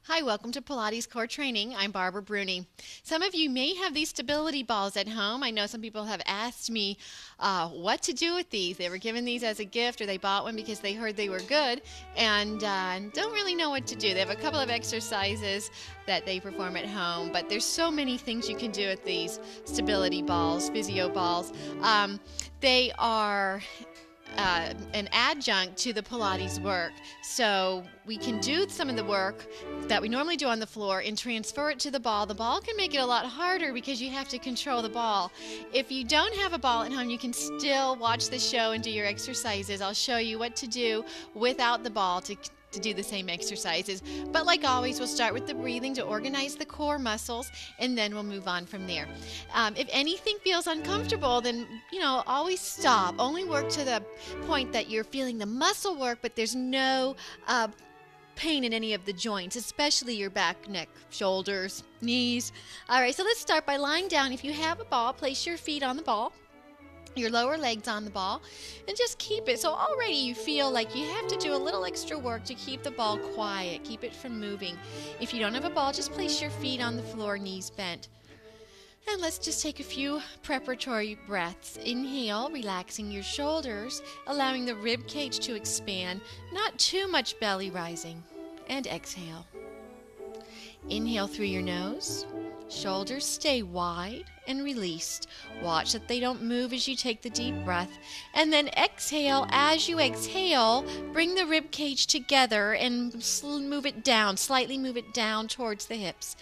Hi, welcome to Pilates Core Training. I'm Barbara Bruni. Some of you may have these stability balls at home. I know some people have asked me what to do with these. They were given these as a gift or they bought one because they heard they were good and don't really know what to do. They have a couple of exercises that they perform at home, but there's so many things you can do with these stability balls, physio balls. They are an adjunct to the Pilates work. So we can do some of the work that we normally do on the floor and transfer it to the ball. The ball can make it a lot harder because you have to control the ball. If you don't have a ball at home, you can still watch the show and do your exercises. I'll show you what to do without the ball to do the same exercises. But like always, we'll start with the breathing to organize the core muscles, and then we'll move on from there. If anything feels uncomfortable, then, always stop. Only work to the point that you're feeling the muscle work, but there's no pain in any of the joints, especially your back, neck, shoulders, knees. All right, so let's start by lying down. If you have a ball, place your feet on the ball, your lower legs on the ball, and just keep it. So already you feel like you have to do a little extra work to keep the ball quiet, keep it from moving. If you don't have a ball, just place your feet on the floor, knees bent. And let's just take a few preparatory breaths. Inhale, relaxing your shoulders, allowing the rib cage to expand, not too much belly rising. And exhale. Inhale through your nose. Shoulders stay wide and released. Watch that they don't move as you take the deep breath. And then exhale. As you exhale, bring the rib cage together and move it down, slightly move it down towards the hips.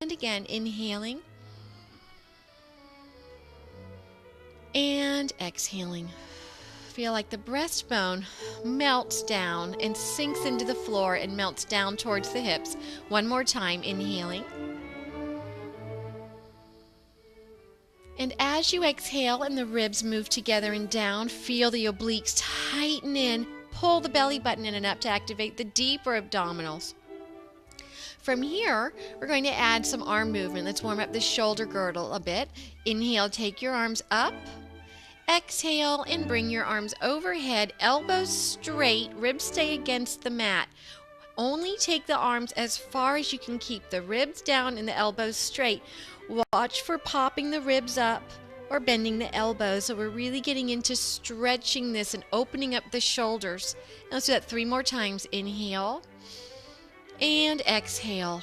And again, inhaling and exhaling. Feel like the breastbone melts down and sinks into the floor and melts down towards the hips. One more time, inhaling. And as you exhale and the ribs move together and down, feel the obliques tighten in. Pull the belly button in and up to activate the deeper abdominals. From here, we're going to add some arm movement. Let's warm up the shoulder girdle a bit. Inhale, take your arms up. Exhale and bring your arms overhead, elbows straight, ribs stay against the mat. Only take the arms as far as you can keep the ribs down and the elbows straight. Watch for popping the ribs up or bending the elbows. So we're really getting into stretching this and opening up the shoulders. Now let's do that 3 more times. Inhale and exhale.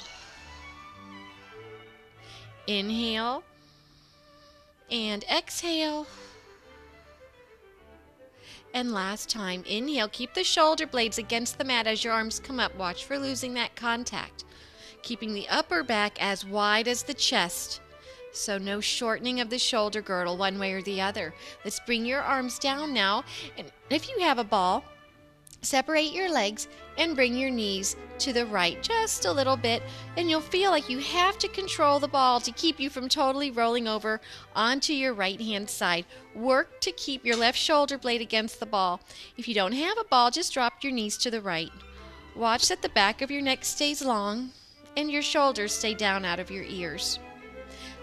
Inhale and exhale. And last time, inhale. Keep the shoulder blades against the mat as your arms come up. Watch for losing that contact. Keeping the upper back as wide as the chest. So no shortening of the shoulder girdle one way or the other. Let's bring your arms down now. And if you have a ball, separate your legs and bring your knees to the right just a little bit, and you'll feel like you have to control the ball to keep you from totally rolling over onto your right hand side. Work to keep your left shoulder blade against the ball. If you don't have a ball, just drop your knees to the right. Watch that the back of your neck stays long and your shoulders stay down out of your ears.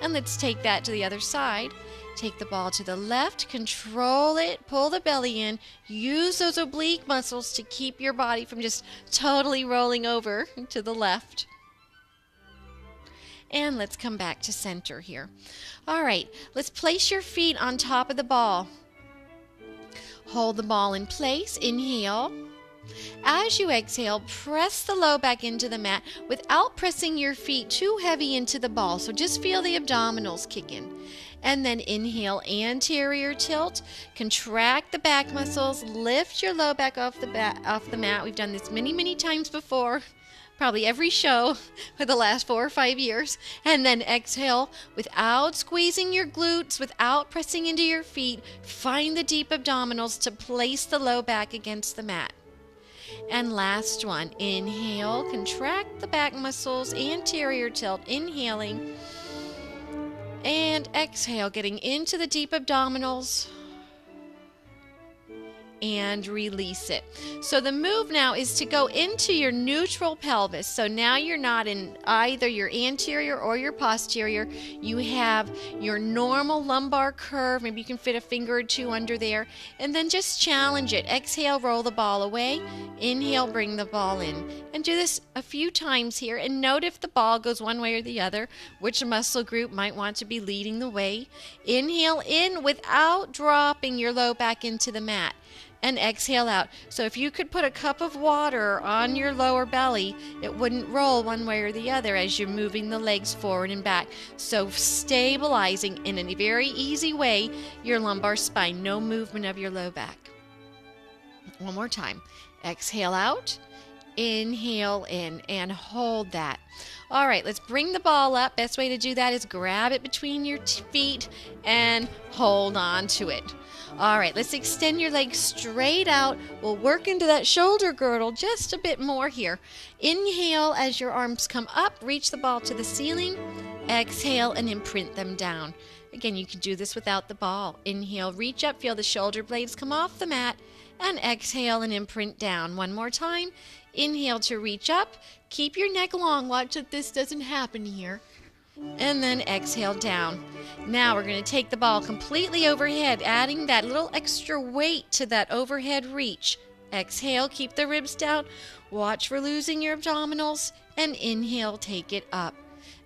And let's take that to the other side. Take the ball to the left, control it, pull the belly in, use those oblique muscles to keep your body from just totally rolling over to the left. And let's come back to center here. All right, let's place your feet on top of the ball. Hold the ball in place, inhale. As you exhale, press the low back into the mat without pressing your feet too heavy into the ball. So just feel the abdominals kick in. And then inhale, anterior tilt, contract the back muscles, lift your low back off the mat. We've done this many, many times before, probably every show for the last 4 or 5 years. And then exhale without squeezing your glutes, without pressing into your feet. Find the deep abdominals to place the low back against the mat. And last one, inhale, contract the back muscles, anterior tilt, inhaling. And exhale, getting into the deep abdominals. and release it. So the move now is to go into your neutral pelvis. So now you're not in either your anterior or your posterior. You have your normal lumbar curve. Maybe you can fit a finger or two under there. And then just challenge it. Exhale, roll the ball away. Inhale, bring the ball in. And do this a few times here. And note if the ball goes one way or the other, which muscle group might want to be leading the way. Inhale in without dropping your low back into the mat. And exhale out. So if you could put a cup of water on your lower belly, it wouldn't roll one way or the other as you're moving the legs forward and back. So stabilizing in a very easy way your lumbar spine, no movement of your low back. One more time. Exhale out, inhale in, and hold that. All right, let's bring the ball up. Best way to do that is grab it between your feet and hold on to it. All right, let's extend your legs straight out. We'll work into that shoulder girdle just a bit more here. Inhale as your arms come up, reach the ball to the ceiling. Exhale and imprint them down. Again, you can do this without the ball. Inhale, reach up, feel the shoulder blades come off the mat, and exhale and imprint down. One more time. Inhale to reach up. Keep your neck long. Watch that this doesn't happen here. And then exhale down. Now we're going to take the ball completely overhead, adding that little extra weight to that overhead reach. Exhale, keep the ribs down. Watch for losing your abdominals. And inhale, take it up.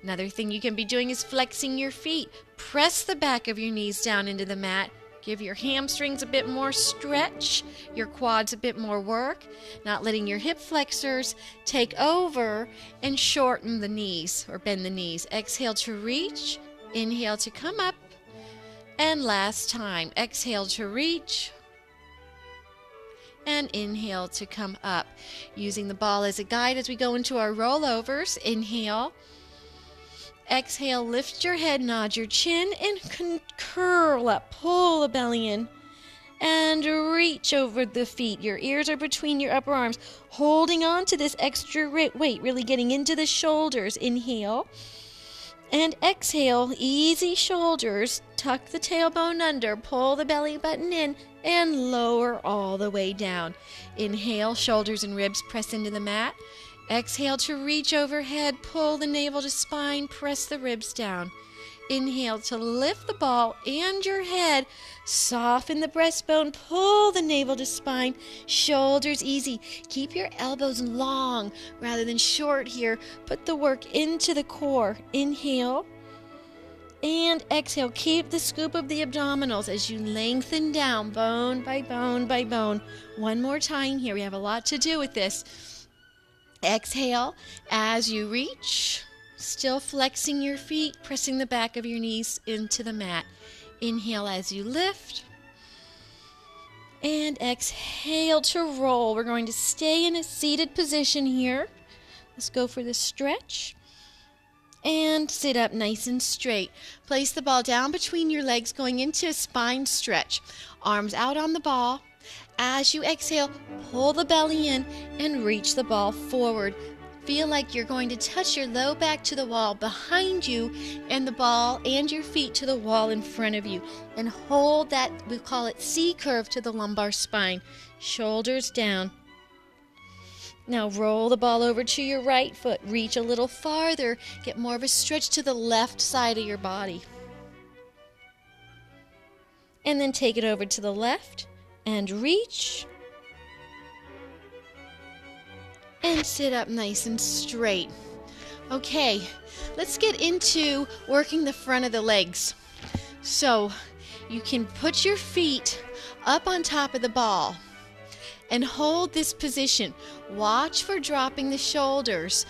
Another thing you can be doing is flexing your feet. Press the back of your knees down into the mat. Give your hamstrings a bit more stretch, your quads a bit more work, not letting your hip flexors take over and shorten the knees or bend the knees. Exhale to reach, inhale to come up, and last time, exhale to reach, and inhale to come up. Using the ball as a guide as we go into our rollovers. Inhale. Exhale, lift your head, nod your chin, and curl up. Pull the belly in. And reach over the feet. Your ears are between your upper arms. Holding on to this extra weight, really getting into the shoulders. Inhale. And exhale, easy shoulders. Tuck the tailbone under. Pull the belly button in. And lower all the way down. Inhale, shoulders and ribs press into the mat. Exhale to reach overhead, pull the navel to spine, press the ribs down. Inhale to lift the ball and your head, soften the breastbone, pull the navel to spine, shoulders easy. Keep your elbows long rather than short here. Put the work into the core. Inhale and exhale. Keep the scoop of the abdominals as you lengthen down bone by bone by bone. One more time here. We have a lot to do with this. Exhale as you reach, still flexing your feet, pressing the back of your knees into the mat. Inhale as you lift, and exhale to roll. We're going to stay in a seated position here. Let's go for the stretch. And sit up nice and straight. Place the ball down between your legs, going into a spine stretch. Arms out on the ball. As you exhale, pull the belly in and reach the ball forward. Feel like you're going to touch your low back to the wall behind you and the ball and your feet to the wall in front of you. And hold that, we call it C curve to the lumbar spine. Shoulders down. Now roll the ball over to your right foot. Reach a little farther. Get more of a stretch to the left side of your body. And then take it over to the left. And reach, and sit up nice and straight. Okay, let's get into working the front of the legs. So you can put your feet up on top of the ball and hold this position. Watch for dropping the shoulders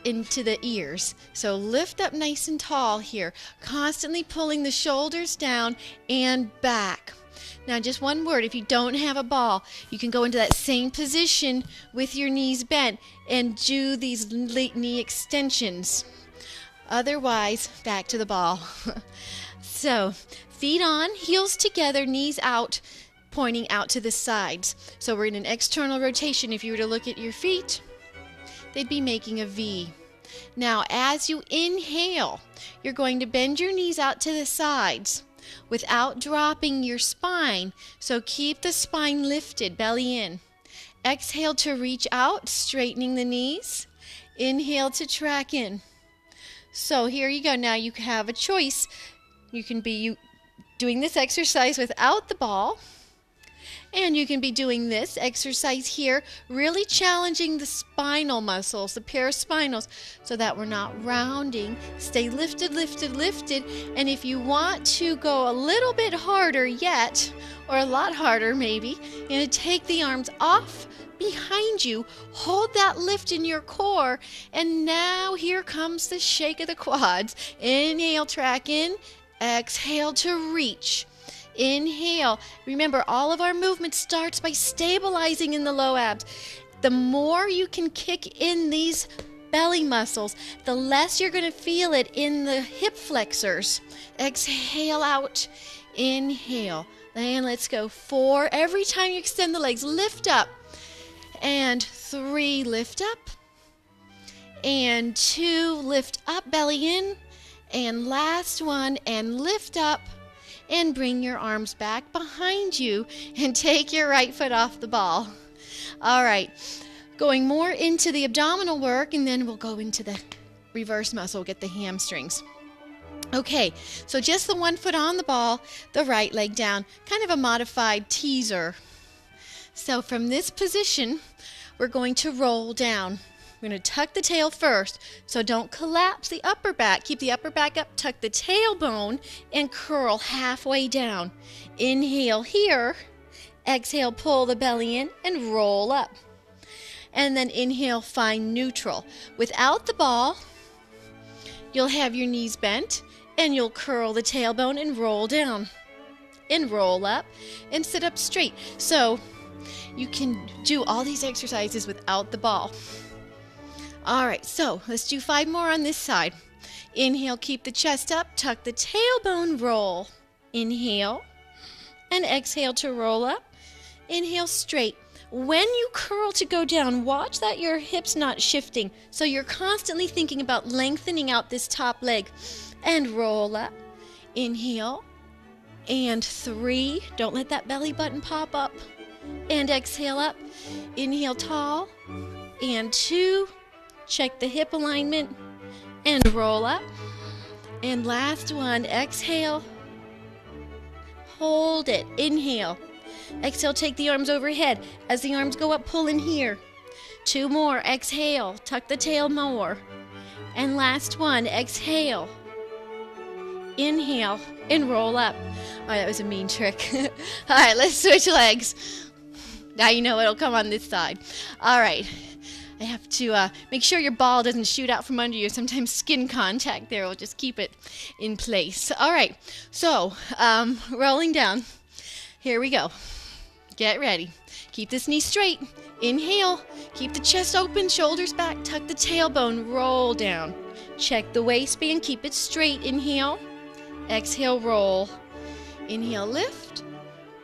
into the ears. So lift up nice and tall here, constantly pulling the shoulders down and back. Now, just one word, if you don't have a ball, you can go into that same position with your knees bent and do these knee extensions. Otherwise, back to the ball. So, feet on, heels together, knees out, pointing out to the sides. So we're in an external rotation. If you were to look at your feet, they'd be making a V. Now, as you inhale, you're going to bend your knees out to the sides. without dropping your spine. So keep the spine lifted, belly in. Exhale to reach out, straightening the knees. Inhale to track in. So here you go. Now you have a choice. You can be doing this exercise without the ball, and you can be doing this exercise here, really challenging the spinal muscles, the paraspinals, so that we're not rounding. Stay lifted, lifted, lifted. And if you want to go a little bit harder yet, or a lot harder maybe, you're going to take the arms off behind you, hold that lift in your core, and now here comes the shake of the quads. Inhale, track in. Exhale to reach. Inhale. Remember, all of our movement starts by stabilizing in the low abs. The more you can kick in these belly muscles, the less you're going to feel it in the hip flexors. Exhale out. Inhale. And let's go. 4. Every time you extend the legs, lift up. And 3, lift up. And 2, lift up, belly in. And last one, and lift up. And bring your arms back behind you and take your right foot off the ball. All right, going more into the abdominal work, and then we'll go into the reverse muscle, get the hamstrings. Okay, so just the one foot on the ball, the right leg down, kind of a modified teaser. So from this position, we're going to roll down. We're going to tuck the tail first, so don't collapse the upper back. Keep the upper back up, tuck the tailbone, and curl halfway down. Inhale here, exhale, pull the belly in, and roll up. And then inhale, find neutral. Without the ball, you'll have your knees bent, and you'll curl the tailbone and roll down. And roll up, and sit up straight. So you can do all these exercises without the ball. All right, so let's do 5 more on this side. Inhale, keep the chest up, tuck the tailbone, roll. Inhale, and exhale to roll up. Inhale, straight. When you curl to go down, watch that your hips not shifting. So you're constantly thinking about lengthening out this top leg. And roll up. Inhale, and 3. Don't let that belly button pop up. And exhale up. Inhale, tall. And 2. Check the hip alignment and roll up. And last one, exhale. Hold it. Inhale. Exhale, take the arms overhead. As the arms go up, pull in here. 2 more. Exhale. Tuck the tail more. And last one, exhale. Inhale and roll up. Oh, that was a mean trick. All right, let's switch legs. Now you know it'll come on this side. All right. I have to make sure your ball doesn't shoot out from under you. Sometimes skin contact there will just keep it in place. All right, so rolling down. Here we go. Get ready. Keep this knee straight. Inhale. Keep the chest open, shoulders back. Tuck the tailbone. Roll down. Check the waistband. Keep it straight. Inhale. Exhale, roll. Inhale, lift.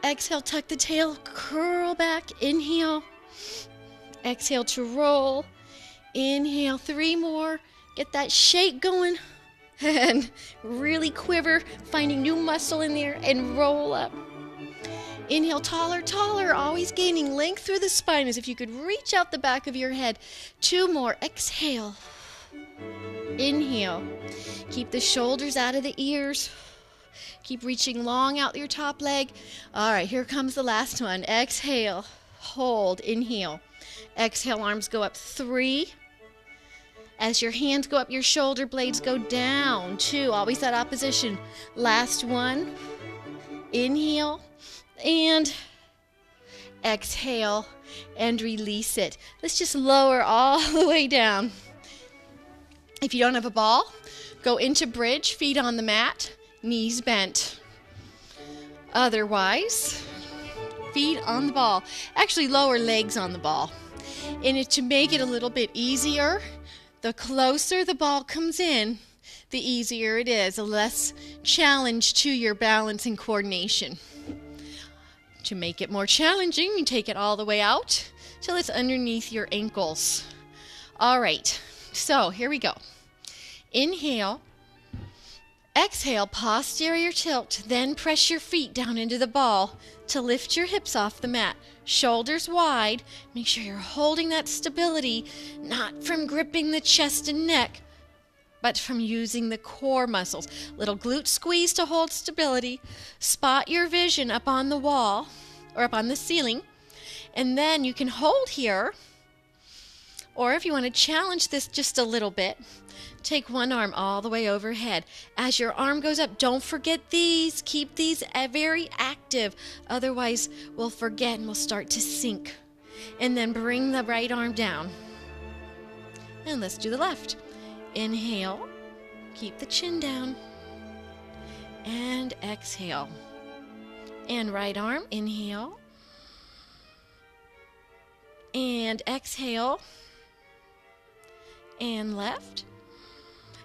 Exhale, tuck the tail. Curl back. Inhale. Exhale to roll. Inhale, 3 more. Get that shake going. And really quiver, finding new muscle in there, and roll up. Inhale, taller, taller, always gaining length through the spine as if you could reach out the back of your head. 2 more. Exhale. Inhale. Keep the shoulders out of the ears. Keep reaching long out your top leg. All right, here comes the last one. Exhale. Hold. Inhale. Exhale, arms go up. 3. As your hands go up, your shoulder blades go down. 2. Always that opposition. Last one. Inhale. And exhale. And release it. Let's just lower all the way down. If you don't have a ball, go into bridge, feet on the mat, knees bent. Otherwise, feet on the ball. Actually, lower legs on the ball. And to make it a little bit easier, the closer the ball comes in, the easier it is, the less challenge to your balance and coordination. To make it more challenging, you take it all the way out till it's underneath your ankles. All right, so here we go. Inhale, Exhale, posterior tilt, then press your feet down into the ball to lift your hips off the mat. Shoulders wide. Make sure you're holding that stability, not from gripping the chest and neck, but from using the core muscles. Little glute squeeze to hold stability. Spot your vision up on the wall or up on the ceiling, and then you can hold here, or if you want to challenge this just a little bit, take one arm all the way overhead. As your arm goes up, don't forget these. Keep these very active. Otherwise, we'll forget and we'll start to sink. And then bring the right arm down. And let's do the left. Inhale. Keep the chin down. And exhale. And right arm. Inhale. And exhale. And left.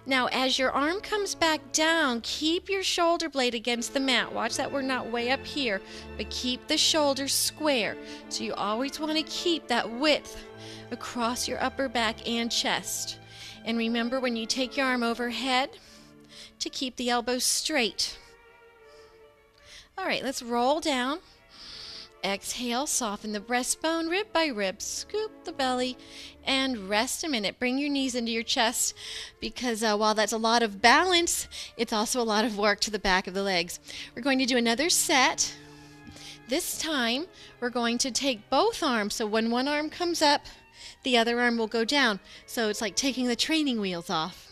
Now, as your arm comes back down, keep your shoulder blade against the mat. Watch that we're not way up here, but keep the shoulders square. So you always want to keep that width across your upper back and chest. And remember, when you take your arm overhead, to keep the elbows straight. All right, let's roll down. Exhale, soften the breastbone, rib by rib, scoop the belly, and rest a minute. Bring your knees into your chest, because while that's a lot of balance, it's also a lot of work to the back of the legs. We're going to do another set. This time, we're going to take both arms, so when one arm comes up, the other arm will go down. So it's like taking the training wheels off.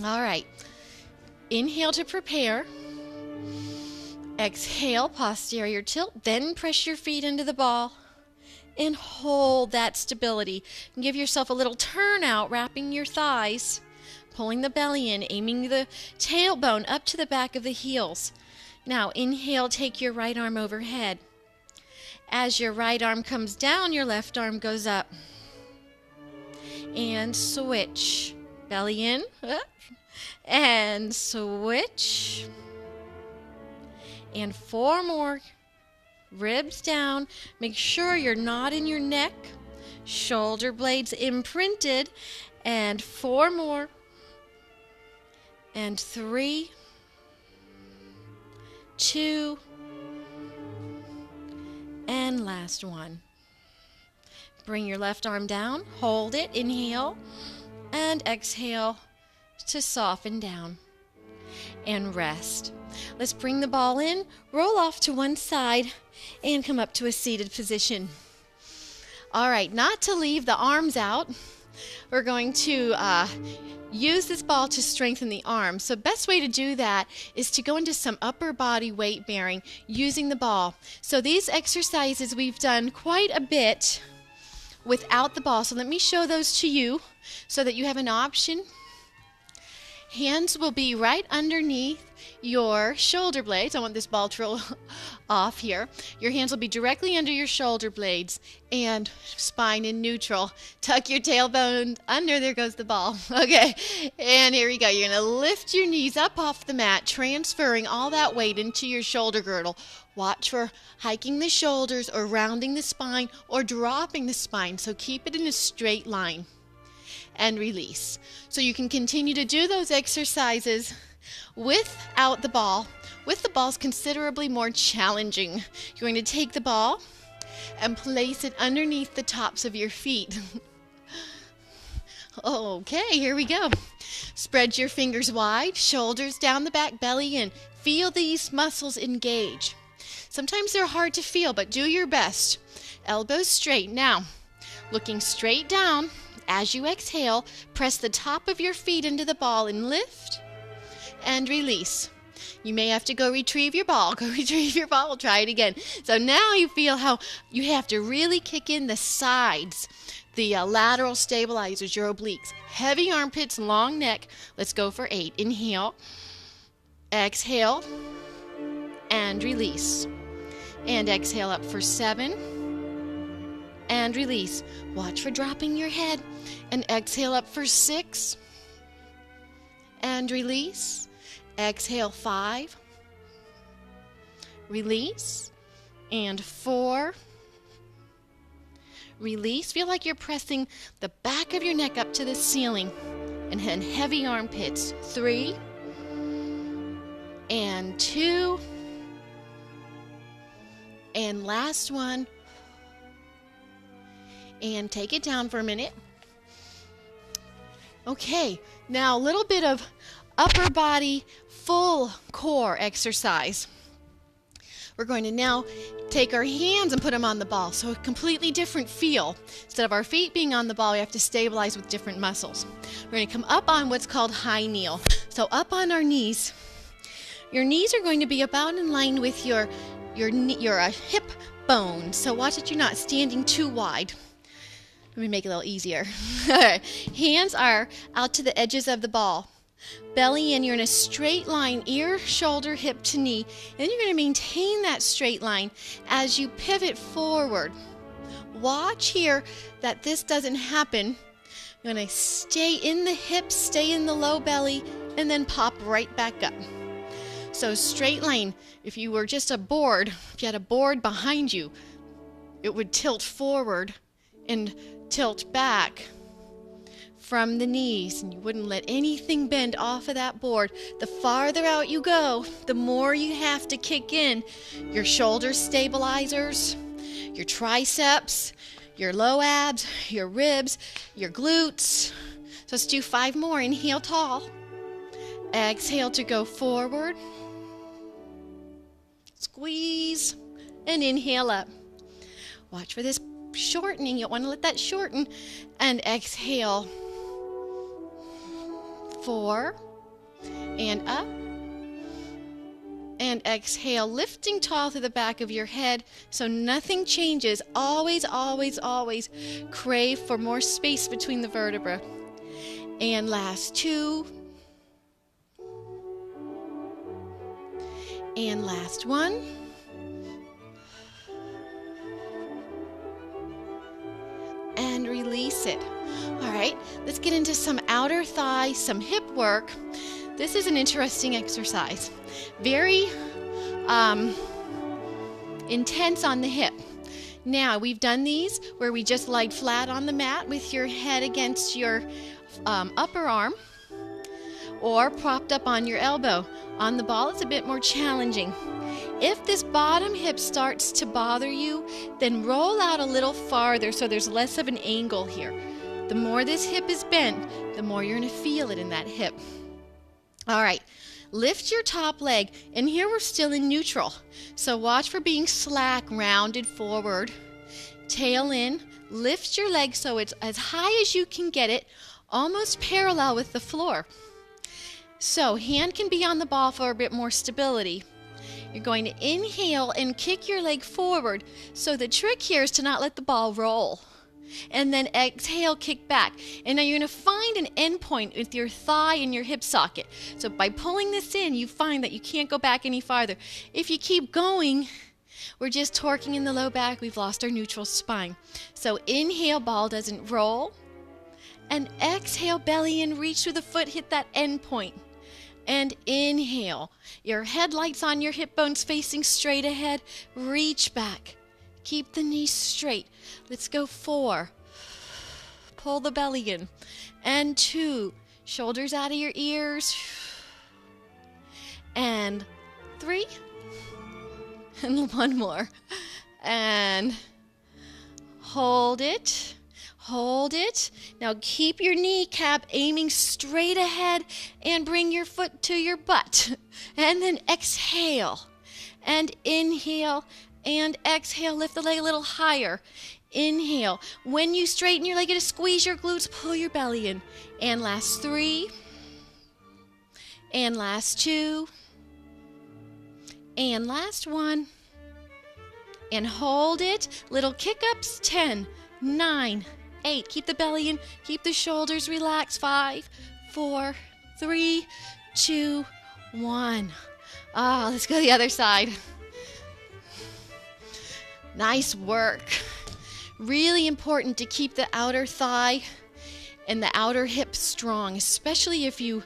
All right. Inhale to prepare. Exhale, posterior tilt, then press your feet into the ball and hold that stability. And give yourself a little turnout, wrapping your thighs, pulling the belly in, aiming the tailbone up to the back of the heels. Now, inhale, take your right arm overhead. As your right arm comes down, your left arm goes up. And switch. Belly in, and switch. And 4 more. Ribs down. Make sure you're not in your neck. Shoulder blades imprinted. And 4 more. And 3, 2, and last one. Bring your left arm down. Hold it. Inhale. And exhale to soften down. And rest. Let's bring the ball in, roll off to one side, and come up to a seated position. All right, not to leave the arms out, we're going to use this ball to strengthen the arms. So best way to do that is to go into some upper body weight bearing using the ball. So these exercises we've done quite a bit without the ball. So let me show those to you so that you have an option. Hands will be right underneath your shoulder blades. I want this ball to roll off here. Your hands will be directly under your shoulder blades and spine in neutral. Tuck your tailbone under. There goes the ball. Okay, and here we go. You're going to lift your knees up off the mat, transferring all that weight into your shoulder girdle. Watch for hiking the shoulders or rounding the spine or dropping the spine. So keep it in a straight line. And release. So you can continue to do those exercises without the ball. With the ball is considerably more challenging. You're going to take the ball and place it underneath the tops of your feet. Okay, here we go. Spread your fingers wide, shoulders down the back, belly in. Feel these muscles engage. Sometimes they're hard to feel, but do your best. Elbows straight. Now, looking straight down. As you exhale, press the top of your feet into the ball and lift and release. You may have to go retrieve your ball. Go retrieve your ball. We'll try it again. So now you feel how you have to really kick in the sides, the lateral stabilizers, your obliques. Heavy armpits, long neck. Let's go for 8. Inhale, exhale, and release. And exhale up for 7. And release. Watch for dropping your head. And exhale up for 6. And release. Exhale 5. Release. And 4. Release. Feel like you're pressing the back of your neck up to the ceiling. And then heavy armpits. 3. and 2, and last one, and take it down for a minute. Okay, now a little bit of upper body full core exercise. We're going to now take our hands and put them on the ball, so a completely different feel. Instead of our feet being on the ball, we have to stabilize with different muscles. We're going to come up on what's called high kneel. So up on our knees. Your knees are going to be about in line with your hip bone. So watch that you're not standing too wide. Let me make it a little easier. All right. Hands are out to the edges of the ball. Belly in, you're in a straight line, ear, shoulder, hip to knee. And then you're going to maintain that straight line as you pivot forward. Watch here that this doesn't happen. You're going to stay in the hips, stay in the low belly, and then pop right back up. So straight line, if you were just a board, if you had a board behind you, it would tilt forward and tilt back from the knees, and you wouldn't let anything bend off of that board. The farther out you go, the more you have to kick in your shoulder stabilizers, your triceps, your low abs, your ribs, your glutes. So let's do 5 more. Inhale tall. Exhale to go forward. Squeeze and inhale up. Watch for this shortening. You'll want to let that shorten. And exhale. 4 and up. And exhale, lifting tall through the back of your head so nothing changes. Always, always, always crave for more space between the vertebrae. And last 2. And last 1. And release it. All right, let's get into some outer thigh, some hip work. This is an interesting exercise. Very intense on the hip. Now, we've done these where we just lied flat on the mat with your head against your upper arm or propped up on your elbow. On the ball, it's a bit more challenging. If this bottom hip starts to bother you, then roll out a little farther so there's less of an angle here. The more this hip is bent, the more you're going to feel it in that hip. All right, lift your top leg, and here we're still in neutral. So watch for being slack, rounded forward, tail in, lift your leg so it's as high as you can get it, almost parallel with the floor. So hand can be on the ball for a bit more stability. You're going to inhale and kick your leg forward. So the trick here is to not let the ball roll. And then exhale, kick back. And now you're going to find an end point with your thigh and your hip socket. So by pulling this in, you find that you can't go back any farther. If you keep going, we're just torquing in the low back. We've lost our neutral spine. So inhale, ball doesn't roll. And exhale, belly in, reach through the foot, hit that end point. And inhale. Your headlights on your hip bones facing straight ahead. Reach back. Keep the knees straight. Let's go 4. Pull the belly in. And 2. Shoulders out of your ears. And 3. And 1 more. And hold it. Hold it. Now keep your kneecap aiming straight ahead and bring your foot to your butt. And then exhale. And inhale. And exhale, lift the leg a little higher. Inhale. When you straighten your leg, you're going to squeeze your glutes, pull your belly in. And last 3. And last 2. And last 1. And hold it. Little kick-ups. 10, 9, 8. Keep the belly in. Keep the shoulders relaxed. 5, 4, 3, 2, 1. Let's go to the other side. Nice work. Really important to keep the outer thigh and the outer hip strong, especially if you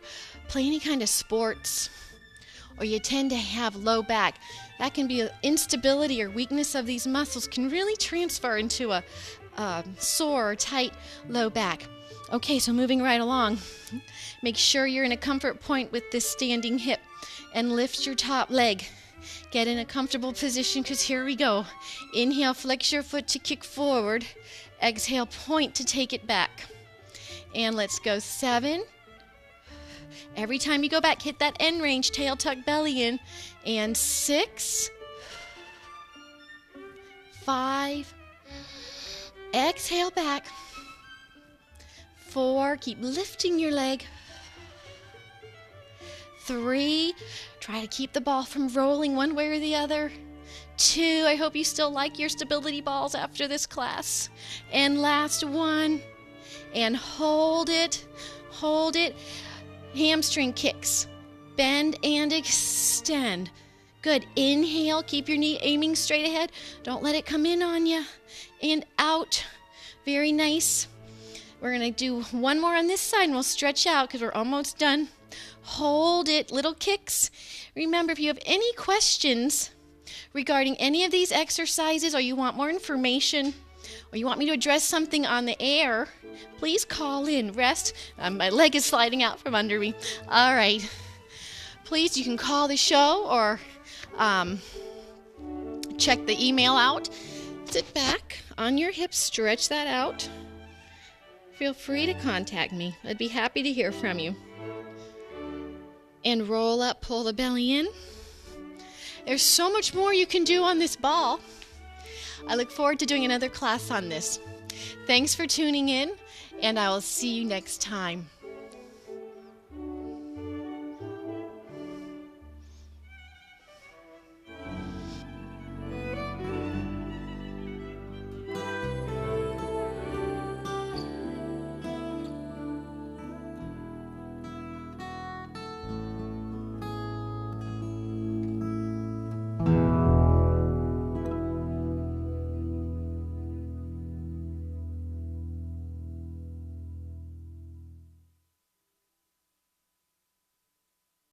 play any kind of sports or you tend to have low back. That can be an instability or weakness of these muscles can really transfer into a sore or tight low back. Okay, so moving right along. Make sure you're in a comfort point with this standing hip and lift your top leg. Get in a comfortable position because here we go. Inhale, flex your foot to kick forward. Exhale, point to take it back. And let's go 7. Every time you go back, hit that end range, tail tuck, belly in. And 6, 5, exhale back. 4, keep lifting your leg. 3, try to keep the ball from rolling one way or the other. 2, I hope you still like your stability balls after this class. And last 1, and hold it, hold it. Hamstring kicks, bend and extend. Good, inhale, keep your knee aiming straight ahead. Don't let it come in on you. And out, very nice. We're gonna do one more on this side and we'll stretch out because we're almost done. Hold it, little kicks. Remember, if you have any questions regarding any of these exercises, or you want more information, or you want me to address something on the air, please call in. Rest. My leg is sliding out from under me. All right. Please, you can call the show or check the email out. Sit back on your hips, stretch that out. Feel free to contact me. I'd be happy to hear from you. And roll up, pull the belly in. There's so much more you can do on this ball. I look forward to doing another class on this. Thanks for tuning in, and I will see you next time.